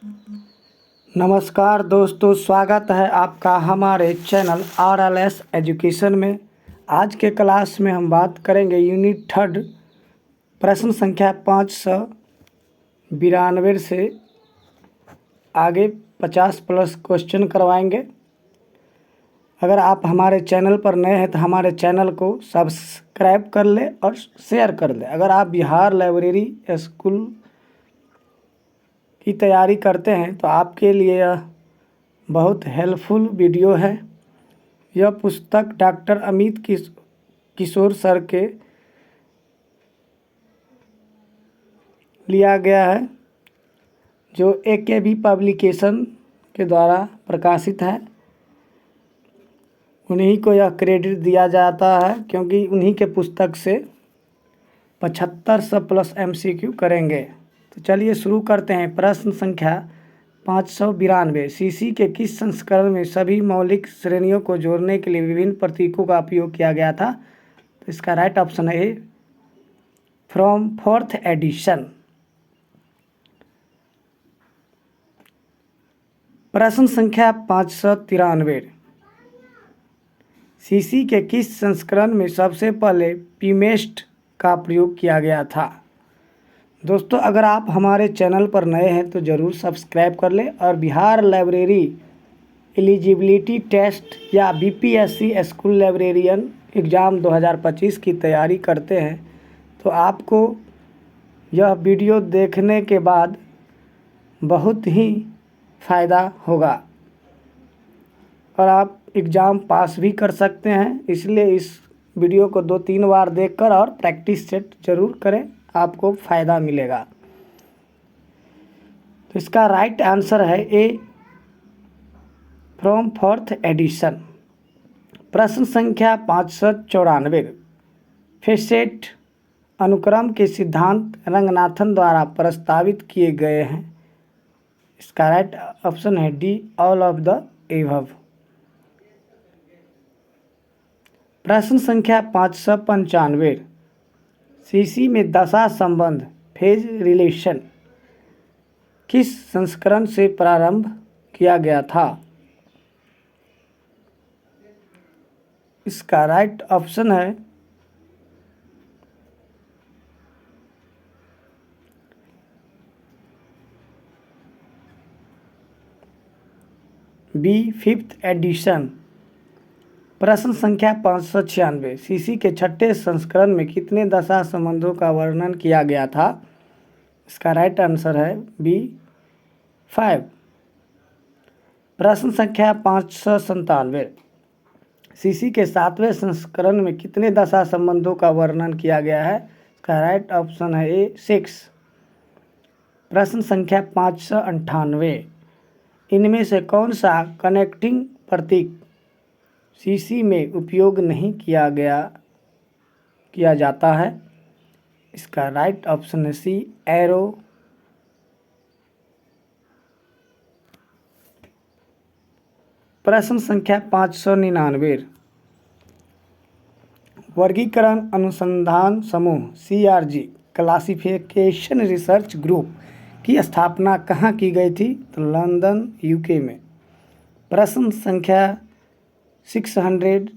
नमस्कार दोस्तों, स्वागत है आपका हमारे चैनल RLS एजुकेशन में। आज के क्लास में हम बात करेंगे यूनिट 3 प्रश्न संख्या 592 से आगे 50 प्लस क्वेश्चन करवाएंगे। अगर आप हमारे चैनल पर नए हैं तो हमारे चैनल को सब्सक्राइब कर लें और शेयर कर दें। अगर आप बिहार लाइब्रेरी स्कूल की तैयारी करते हैं तो आपके लिए यह बहुत हेल्पफुल वीडियो है। यह पुस्तक डॉक्टर अमित किशोर सर के लिया गया है, जो AKB पब्लिकेशन के द्वारा प्रकाशित है। उन्हीं को यह क्रेडिट दिया जाता है क्योंकि उन्हीं के पुस्तक से 7500 प्लस MCQ करेंगे। तो चलिए शुरू करते हैं। प्रश्न संख्या 592। सीसी के किस संस्करण में सभी मौलिक श्रेणियों को जोड़ने के लिए विभिन्न प्रतीकों का उपयोग किया गया था? तो इसका राइट ऑप्शन है ए, फ्रॉम 4th एडिशन। प्रश्न संख्या 593। सीसी के किस संस्करण में सबसे पहले पीमेस्ट का प्रयोग किया गया था? दोस्तों, अगर आप हमारे चैनल पर नए हैं तो ज़रूर सब्सक्राइब कर लें और बिहार लाइब्रेरी एलिजिबिलिटी टेस्ट या BPSC स्कूल लाइब्रेरियन एग्ज़ाम 2025 की तैयारी करते हैं तो आपको यह वीडियो देखने के बाद बहुत ही फ़ायदा होगा और आप एग्ज़ाम पास भी कर सकते हैं। इसलिए इस वीडियो को 2-3 बार देखकर और प्रैक्टिस सेट ज़रूर करें, आपको फ़ायदा मिलेगा। तो इसका राइट आंसर है ए, फ्रॉम 4th एडिशन। प्रश्न संख्या 594। फेसेट अनुक्रम के सिद्धांत रंगनाथन द्वारा प्रस्तावित किए गए हैं। इसका राइट ऑप्शन है D, all of the above. प्रश्न संख्या 595। सीसी में दशा संबंध फेज रिलेशन किस संस्करण से प्रारंभ किया गया था? इसका राइट ऑप्शन है बी, 5th एडिशन। प्रश्न संख्या 596। सीसी के 6ठे संस्करण में कितने दशा संबंधों का वर्णन किया गया था? इसका राइट आंसर है बी, 5। प्रश्न संख्या 597। सीसी के 7वें संस्करण में कितने दशा संबंधों का वर्णन किया गया है? इसका राइट ऑप्शन है ए, 6। प्रश्न संख्या 598। इनमें से कौन सा कनेक्टिंग प्रतीक सीसी में उपयोग नहीं किया जाता है? इसका राइट ऑप्शन है सी, एरो। प्रश्न संख्या 599। वर्गीकरण अनुसंधान समूह CRG क्लासिफिकेशन रिसर्च ग्रुप की स्थापना कहाँ की गई थी? तो लंदन, UK में। प्रश्न संख्या 600।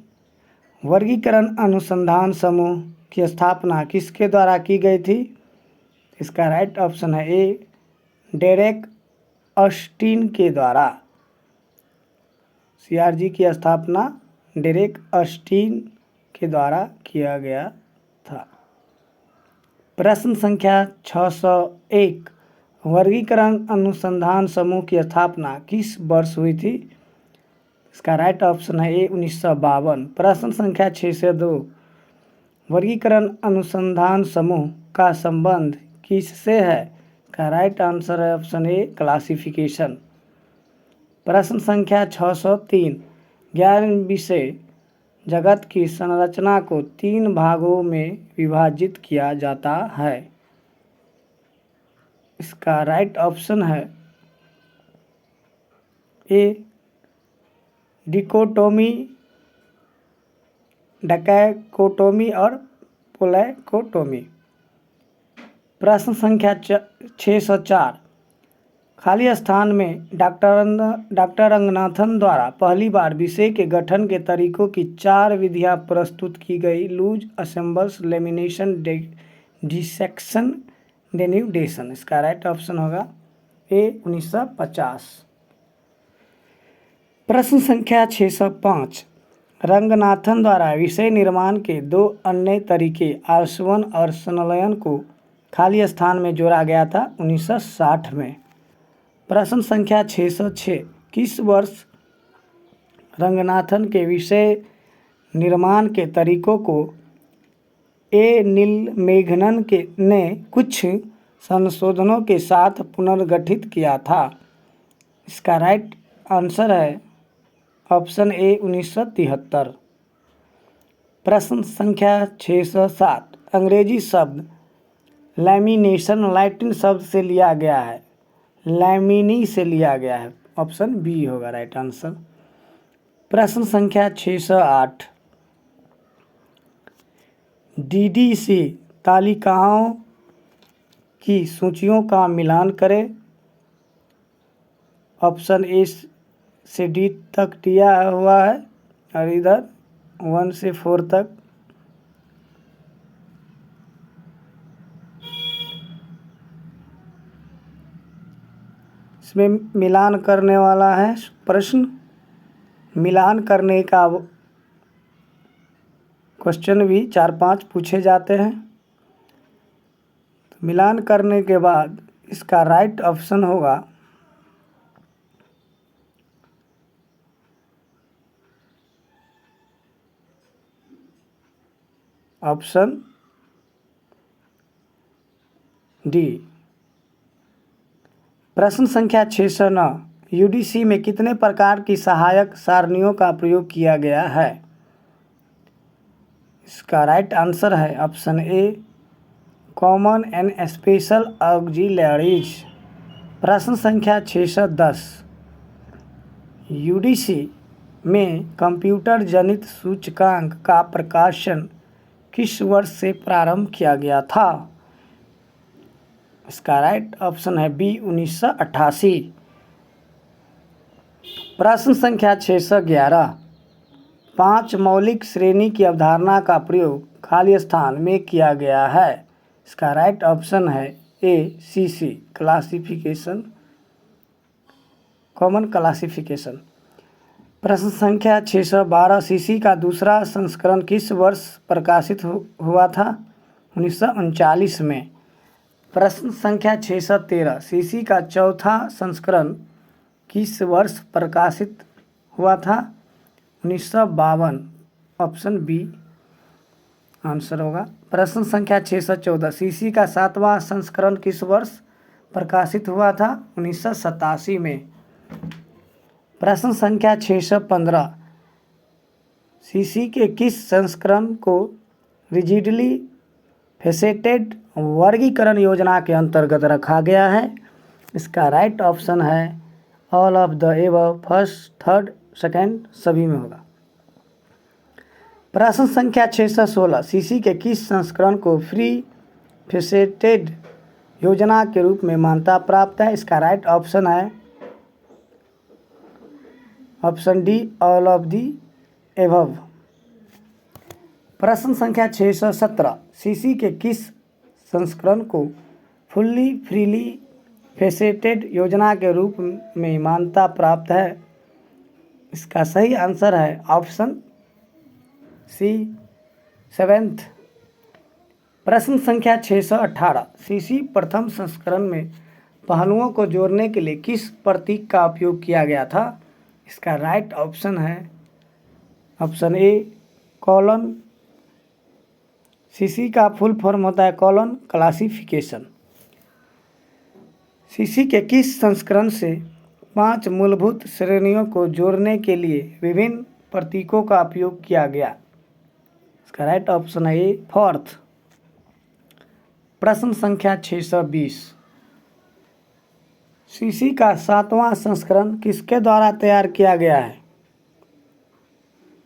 वर्गीकरण अनुसंधान समूह की स्थापना किसके द्वारा की गई थी? इसका राइट ऑप्शन है ए, डेरेक ऑस्टिन के द्वारा। CRG की स्थापना डेरेक ऑस्टिन के द्वारा किया गया था। प्रश्न संख्या 601। वर्गीकरण अनुसंधान समूह की स्थापना किस वर्ष हुई थी? इसका राइट ऑप्शन है ए, 1952। प्रश्न संख्या 602। वर्गीकरण अनुसंधान समूह का संबंध किससे है? इसका राइट आंसर है ऑप्शन ए, क्लासिफिकेशन। प्रश्न संख्या 603। ज्ञान विषय जगत की संरचना को 3 भागों में विभाजित किया जाता है। इसका राइट ऑप्शन है ए, डिकोटोमी, डकैकोटोमी और पोलैकोटोमी। प्रश्न संख्या 604। खाली स्थान में डॉक्टर रंगनाथन द्वारा पहली बार विषय के गठन के तरीकों की 4 विधियां प्रस्तुत की गई। Loose, assembles, lamination, dissection, denudation. इसका राइट ऑप्शन होगा ए 1950। प्रश्न संख्या 605। रंगनाथन द्वारा विषय निर्माण के 2 अन्य तरीके आसवन और संलयन को खाली स्थान में जोड़ा गया था 1960 में। प्रश्न संख्या 606। किस वर्ष रंगनाथन के विषय निर्माण के तरीकों को ए नीलमेघनन ने कुछ संशोधनों के साथ पुनर्गठित किया था? इसका राइट आंसर है ऑप्शन ए 1973। प्रश्न संख्या 607। अंग्रेजी शब्द लैमिनेशन लैटिन शब्द से लिया गया है, लैमिनी से लिया गया है। ऑप्शन बी होगा राइट आंसर। प्रश्न संख्या 608। डीडीसी तालिकाओं की सूचियों का मिलान करें। ऑप्शन ए से डी तक दिया हुआ है और इधर 1 से 4 तक। इसमें मिलान करने वाला है प्रश्न। मिलान करने का क्वेश्चन भी 4-5 पूछे जाते हैं। तो मिलान करने के बाद इसका राइट ऑप्शन होगा ऑप्शन डी। प्रश्न संख्या 609। यूडीसी में कितने प्रकार की सहायक सारणियों का प्रयोग किया गया है? इसका राइट आंसर है option A common and special auxiliaries. प्रश्न संख्या 610। यूडीसी में कंप्यूटर जनित सूचकांक का प्रकाशन किस वर्ष से प्रारंभ किया गया था? इसका राइट ऑप्शन है बी 1988। प्रश्न संख्या 611। 5 मौलिक श्रेणी की अवधारणा का प्रयोग खाली स्थान में किया गया है। इसका राइट ऑप्शन है ए सीसी क्लासिफिकेशन, कॉमन क्लासिफिकेशन। प्रश्न संख्या 612। सीसी का दूसरा संस्करण किस वर्ष प्रकाशित हुआ था? 1939 में। प्रश्न संख्या 613। सीसी का चौथा संस्करण किस वर्ष प्रकाशित हुआ था? 1952। ऑप्शन बी आंसर होगा। प्रश्न संख्या 614। सीसी का 7वां संस्करण किस वर्ष प्रकाशित हुआ था? 1987 में। प्रश्न संख्या 615। सीसी के किस संस्करण को रिजिडली फेसेटेड वर्गीकरण योजना के अंतर्गत रखा गया है? इसका राइट ऑप्शन है all of the above, first, third, second सभी में होगा। प्रश्न संख्या 616। सीसी के किस संस्करण को फ्री फेसेटेड योजना के रूप में मान्यता प्राप्त है? इसका राइट ऑप्शन है option D all of the above. प्रश्न संख्या 617। सीसी के किस संस्करण को फुल्ली फ्रीली फेसेटेड योजना के रूप में मान्यता प्राप्त है? इसका सही आंसर है ऑप्शन सी 7th। प्रश्न संख्या 618। सीसी प्रथम संस्करण में पहलुओं को जोड़ने के लिए किस प्रतीक का उपयोग किया गया था? इसका राइट ऑप्शन है ऑप्शन ए कॉलन। सीसी का फुल फॉर्म होता है कॉलन क्लासिफिकेशन। सीसी के किस संस्करण से 5 मूलभूत श्रेणियों को जोड़ने के लिए विभिन्न प्रतीकों का उपयोग किया गया? इसका राइट ऑप्शन है ए 4th। प्रश्न संख्या 620। सीसी का 7वां संस्करण किसके द्वारा तैयार किया गया है?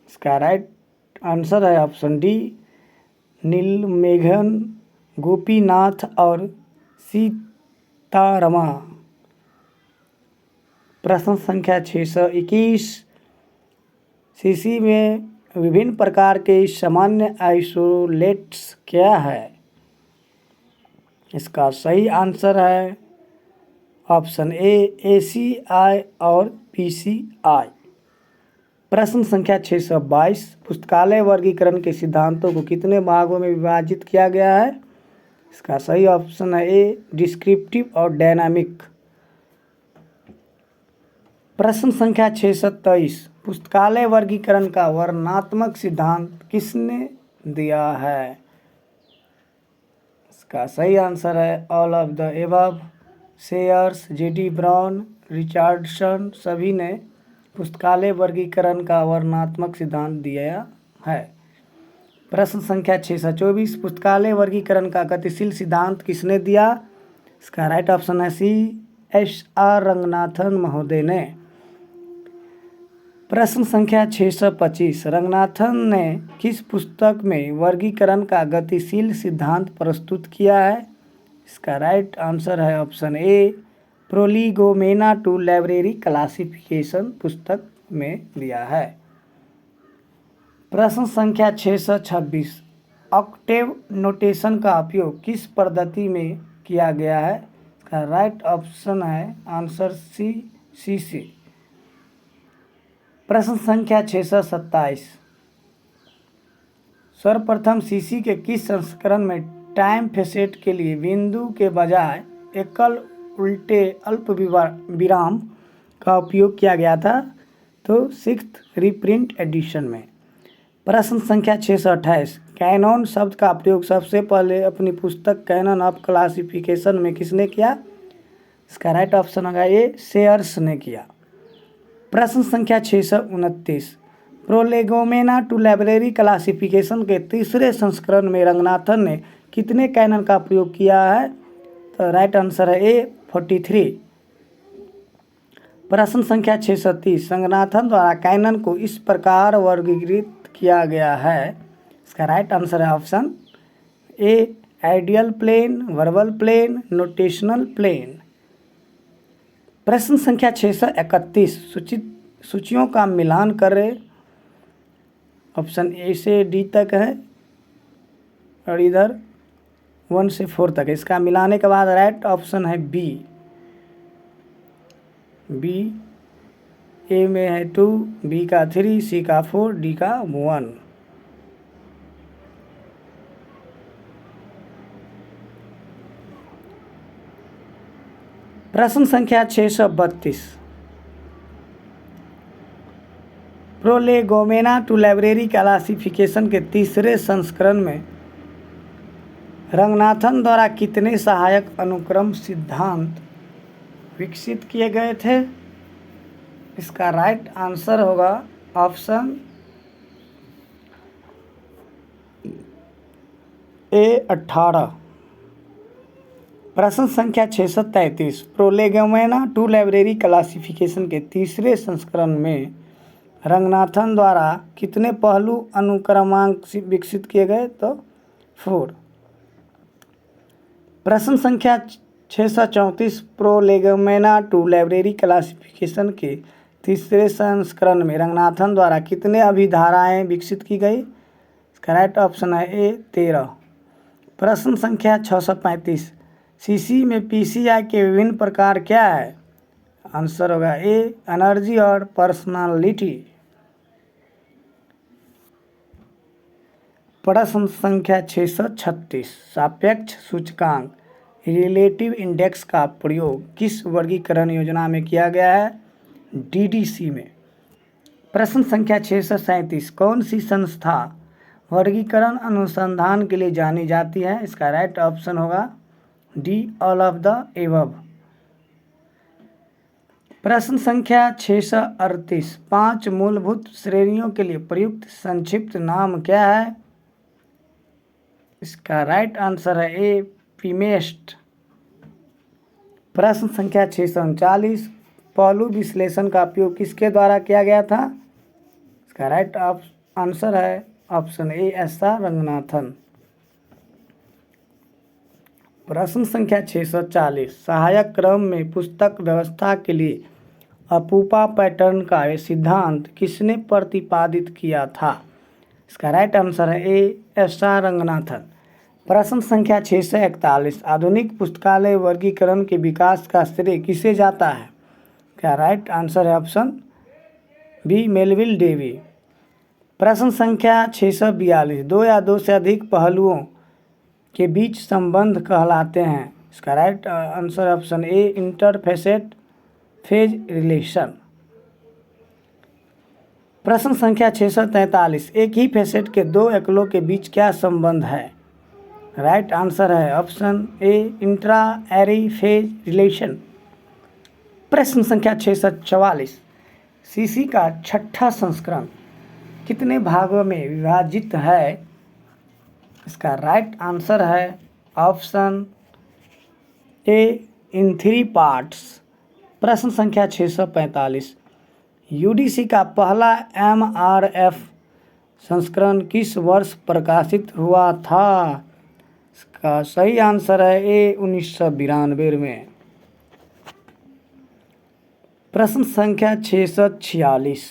इसका राइट आंसर है ऑप्शन डी नीलमेघन, गोपीनाथ और सीतारमा। प्रश्न संख्या 621 सीसी में विभिन्न प्रकार के सामान्य आइसोलेट्स क्या है? इसका सही आंसर है ऑप्शन ए ACI और PCI। प्रश्न संख्या 622 पुस्तकालय वर्गीकरण के सिद्धांतों को कितने भागों में विभाजित किया गया है? इसका सही ऑप्शन है ए डिस्क्रिप्टिव और डायनामिक। प्रश्न संख्या 623 पुस्तकालय वर्गीकरण का वर्णनात्मक सिद्धांत किसने दिया है? इसका सही आंसर है all of the above. Shares, JD brown, Richardson सभी ने पुस्तकालय वर्गीकरण का वर्णनात्मक सिद्धांत दिया है। प्रश्न संख्या 624 पुस्तकालय वर्गीकरण का गतिशील सिद्धांत किसने दिया? इसका राइट ऑप्शन है CSR रंगनाथन महोदय ने। प्रश्न संख्या 625 रंगनाथन ने किस पुस्तक में वर्गीकरण का गतिशील सिद्धांत प्रस्तुत किया है? इसका राइट आंसर है option A prolegomena to library classification पुस्तक में दिया है। प्रश्न संख्या 626 ऑक्टेव नोटेशन का उपयोग किस पद्धति में किया गया है? इसका राइट ऑप्शन है आंसर CC। प्रश्न संख्या 627 सर्वप्रथम CC के किस संस्करण में टाइम फेसेट के लिए बिंदु के बजाय एकल उल्टे अल्प विराम का उपयोग किया गया था? तो 6th रीप्रिंट एडिशन में। प्रश्न संख्या 628 कैनन शब्द का प्रयोग सबसे पहले अपनी पुस्तक कैनन ऑफ क्लासिफिकेशन में किसने किया? इसका राइट ऑप्शन होगा ए सेयर्स ने किया। प्रश्न संख्या 629 प्रोलेगोमेना टू लाइब्रेरी क्लासिफिकेशन के तीसरे संस्करण में रंगनाथन ने कितने कैनन का प्रयोग किया है? तो राइट आंसर है ए 43। प्रश्न संख्या 630 रंगनाथन द्वारा कैनन को इस प्रकार वर्गीकृत किया गया है। इसका राइट आंसर है option A ideal plane, verbal plane, notational plane. प्रश्न संख्या 631 सूचियों का मिलान करें। ऑप्शन ए से डी तक है और इधर 1 से 4 तक है। इसका मिलाने के बाद राइट ऑप्शन है बी। ए में है 2, बी का 3, सी का 4, डी का 1। प्रश्न संख्या 632 प्रोलेगोमेना टू लाइब्रेरी क्लासिफिकेशन के तीसरे संस्करण में रंगनाथन द्वारा कितने सहायक अनुक्रम सिद्धांत विकसित किए गए थे? इसका राइट आंसर होगा ऑप्शन ए 18। प्रश्न संख्या 633 प्रोलेगोमेना टू लाइब्रेरी क्लासिफिकेशन के तीसरे संस्करण में रंगनाथन द्वारा कितने पहलू अनुक्रमांक विकसित किए गए? तो 4। प्रश्न संख्या 634 प्रोलेगोमेना टू लाइब्रेरी क्लासिफिकेशन के तीसरे संस्करण में रंगनाथन द्वारा कितने अभिधाराएं विकसित की गई? इसका राइट ऑप्शन है ए 13। प्रश्न संख्या 635 CC में PCI के विभिन्न प्रकार क्या है? आंसर होगा ए एनर्जी और पर्सनालिटी। प्रश्न संख्या 636 सापेक्ष सूचकांक रिलेटिव इंडेक्स का प्रयोग किस वर्गीकरण योजना में किया गया है? DDC में। प्रश्न संख्या 637 कौन सी संस्था वर्गीकरण अनुसंधान के लिए जानी जाती है? इसका राइट ऑप्शन होगा D all of the above. प्रश्न संख्या 638 5 मूलभूत श्रेणियों के लिए प्रयुक्त संक्षिप्त नाम क्या है? इसका राइट आंसर है ए पीमेस्ट। प्रश्न संख्या 639 पहलू विश्लेषण का उपयोग किसके द्वारा किया गया था? इसका राइट आंसर है ऑप्शन ए SR रंगनाथन। प्रश्न संख्या 640 सहायक क्रम में पुस्तक व्यवस्था के लिए अपूपा पैटर्न का ये सिद्धांत किसने प्रतिपादित किया था? इसका राइट आंसर है ए एस.आर. रंगनाथन। प्रश्न संख्या 641, आधुनिक पुस्तकालय वर्गीकरण के विकास का श्रेय किसे जाता है? क्या राइट आंसर है ऑप्शन बी मेलविल डेवी। प्रश्न संख्या 642, दो या दो से अधिक पहलुओं के बीच संबंध कहलाते हैं। इसका right answer option A interfacet phase relation. प्रश्न संख्या 643, एक ही फेसेट के दो एकलों के बीच क्या संबंध है? राइट आंसर है option A intra area phase relation. प्रश्न संख्या 644, सीसी का छठा संस्करण कितने भागों में विभाजित है? इसका राइट आंसर है ऑप्शन ए इन 3 पार्ट्स। प्रश्न संख्या 645, यूडीसी का पहला एमआरएफ संस्करण किस वर्ष प्रकाशित हुआ था? इसका सही आंसर है ए 1992 में। प्रश्न संख्या 646,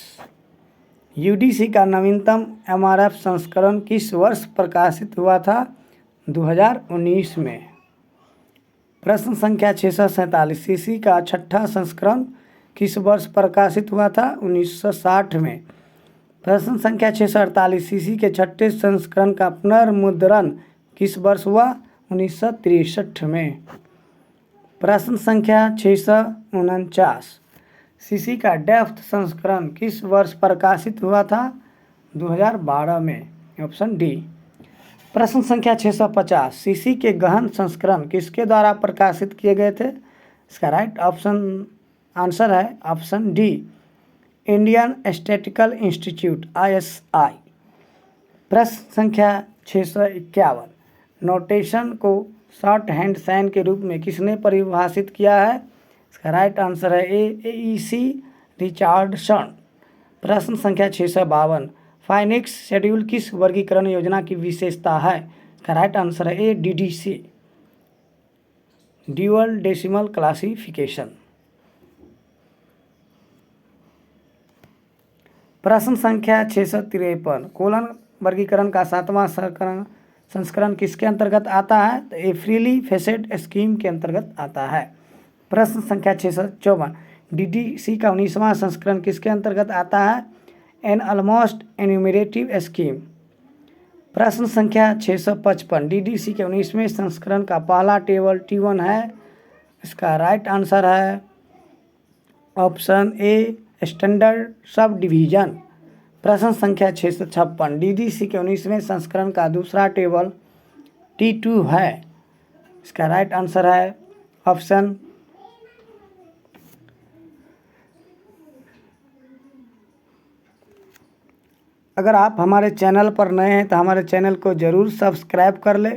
यूडीसी का नवीनतम एमआरएफ संस्करण किस वर्ष प्रकाशित हुआ था? 2019 में। प्रश्न संख्या 647, सीसी का छठा संस्करण किस वर्ष प्रकाशित हुआ था? 1960 में। प्रश्न संख्या 648, सीसी के छठे संस्करण का पुनर्मुद्रण किस वर्ष हुआ? 1963 में। प्रश्न संख्या 649, सीसी का डेप्थ संस्करण किस वर्ष प्रकाशित हुआ था? 2012 में, ऑप्शन डी। प्रश्न संख्या 650, सीसी के गहन संस्करण किसके द्वारा प्रकाशित किए गए थे? इसका राइट ऑप्शन आंसर है option D Indian statistical institute ISI। प्रश्न संख्या 651, नोटेशन को शॉर्ट हैंड साइन के रूप में किसने परिभाषित किया है? इसका राइट आंसर है AEC रिचार्डसन। प्रश्न संख्या 652, फाइनेक्स शेड्यूल किस वर्गीकरण योजना की विशेषता है? इसका राइट आंसर है DDC ड्यूअल डेसिमल क्लासिफिकेशन। प्रश्न संख्या 653, कोलन वर्गीकरण का 7वां संस्करण किसके अंतर्गत आता है? तो ये फ्रीली फेसेट स्कीम के अंतर्गत आता है। प्रश्न संख्या 654, DDC का 19वां संस्करण किसके अंतर्गत आता है? An almost enumerative scheme. प्रश्न संख्या 655, DDC के 19वें संस्करण का पहला टेबल T1 है। इसका राइट आंसर है option a standard sub division. प्रश्न संख्या 656, DDC के 19वें संस्करण का दूसरा टेबल T2 है। इसका राइट आंसर है ऑप्शन अगर आप हमारे चैनल पर नए हैं तो हमारे चैनल को ज़रूर सब्सक्राइब कर ले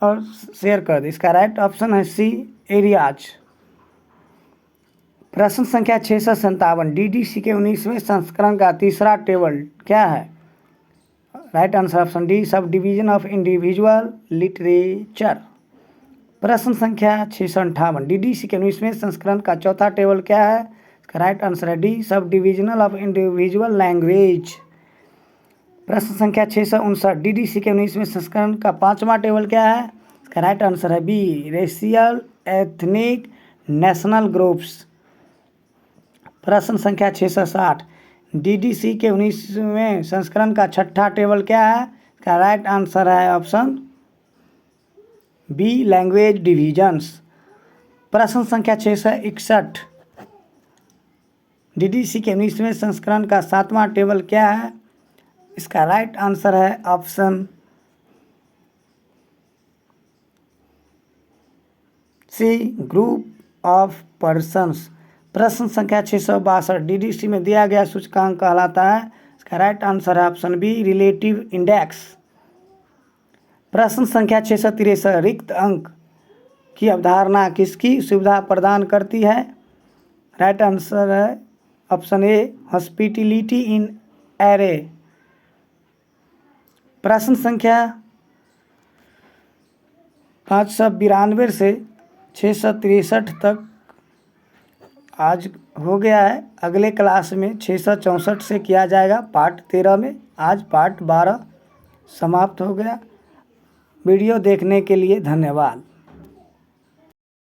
और शेयर कर दें। इसका राइट ऑप्शन है सी एरियाज। प्रश्न संख्या 657, DDC के 19वें संस्करण का तीसरा टेबल क्या है? Right answer option D sub division of individual literature. प्रश्न संख्या 658, DDC के 19वें संस्करण का चौथा टेबल क्या है? इसका राइट आंसर है डी सब डिवीजनल ऑफ इंडिविजुअल लैंग्वेज। प्रश्न संख्या 659, DDC के 19वें संस्करण का 5वां टेबल क्या है? इसका राइट आंसर है B racial ethnic national groups. प्रश्न संख्या 660, DDC के 19वें संस्करण का छठा टेबल क्या है? इसका राइट आंसर है ऑप्शन बी लैंग्वेज डिविजन्स। प्रश्न संख्या 661, DDC के 19वें संस्करण का 7वां टेबल क्या है? इसका राइट आंसर है option C group of persons. प्रश्न संख्या 662, DDC में दिया गया सूचकांक कहलाता है? इसका राइट आंसर है ऑप्शन बी रिलेटिव इंडेक्स। प्रश्न संख्या 663, रिक्त अंक की अवधारणा किसकी सुविधा प्रदान करती है? राइट आंसर है ऑप्शन ए हॉस्पिटलिटी इन एरे। प्रश्न संख्या 592 से 663 तक आज हो गया है। अगले क्लास में 664 से किया जाएगा पार्ट 13 में। आज पार्ट 12 समाप्त हो गया। वीडियो देखने के लिए धन्यवाद।